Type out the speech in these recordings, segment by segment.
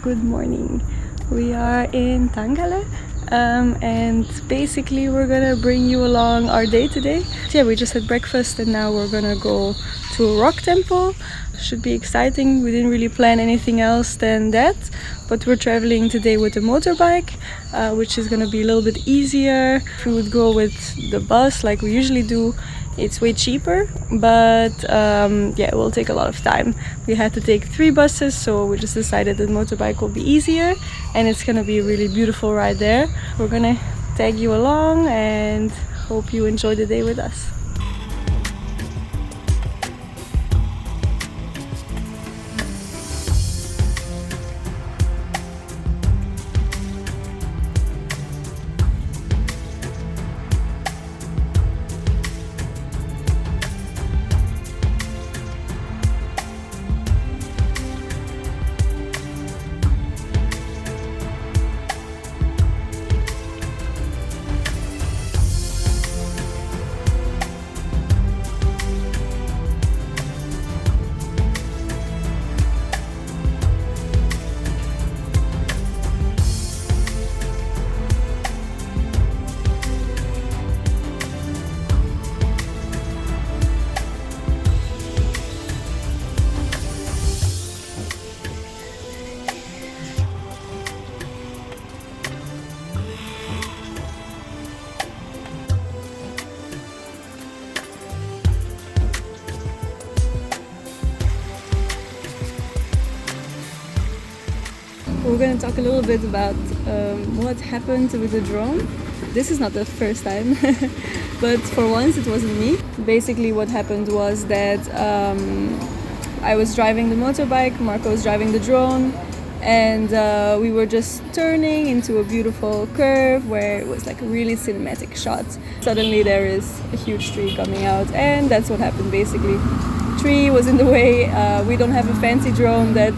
Good morning. We are in Tangalle, and basically we're gonna bring you along our day today. Yeah, we just had breakfast and now we're gonna go to a rock temple. Should be exciting. We didn't really plan anything else than that, but we're traveling today with a motorbike, which is gonna be a little bit easier. If we would go with the bus like we usually do, it's way cheaper, but yeah, it will take a lot of time. We had to take 3 buses, so we just decided that motorbike will be easier, and it's gonna be a really beautiful ride there. We're gonna tag you along and hope you enjoy the day with us. We're going to talk a little bit about what happened with the drone. This is not the first time, but for once it wasn't me. Basically what happened was that I was driving the motorbike, Marco was driving the drone, and we were just turning into a beautiful curve where it was like a really cinematic shot. Suddenly there is a huge tree coming out, and that's what happened basically. Tree was in the way. We don't have a fancy drone that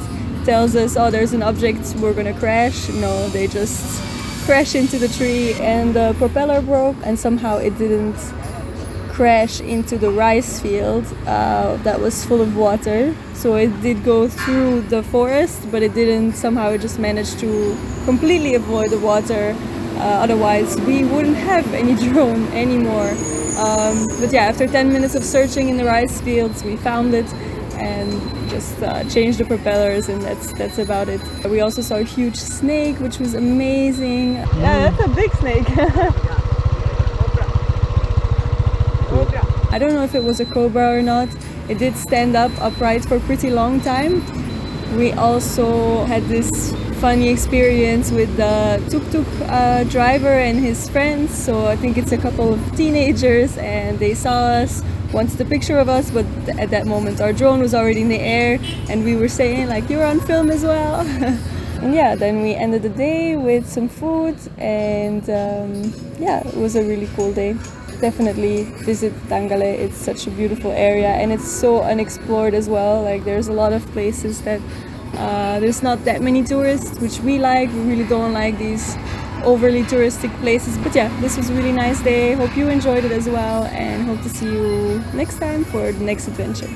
tells us, oh, there's an object, we're gonna crash. No, they just crashed into the tree and the propeller broke, and somehow it didn't crash into the rice field that was full of water. So it did go through the forest, but it didn't, somehow it just managed to completely avoid the water. Otherwise we wouldn't have any drone anymore. But yeah, after 10 minutes of searching in the rice fields, we found it and just changed the propellers, and that's about it. We also saw a huge snake, which was amazing. Yeah, that's a big snake. I don't know if it was a cobra or not. It did stand up upright for a pretty long time. We also had this funny experience with the tuk-tuk driver and his friends. So I think it's a couple of teenagers, and they saw us, wanted a picture of us, but at that moment our drone was already in the air and we were saying like, you're on film as well. And yeah, then we ended the day with some food, and yeah, it was a really cool day. Definitely visit Tangalle. It's such a beautiful area and it's so unexplored as well. Like there's a lot of places that there's not that many tourists, which we like. We really don't like these overly touristic places. But yeah, this was a really nice day. Hope you enjoyed it as well, and hope to see you next time for the next adventure.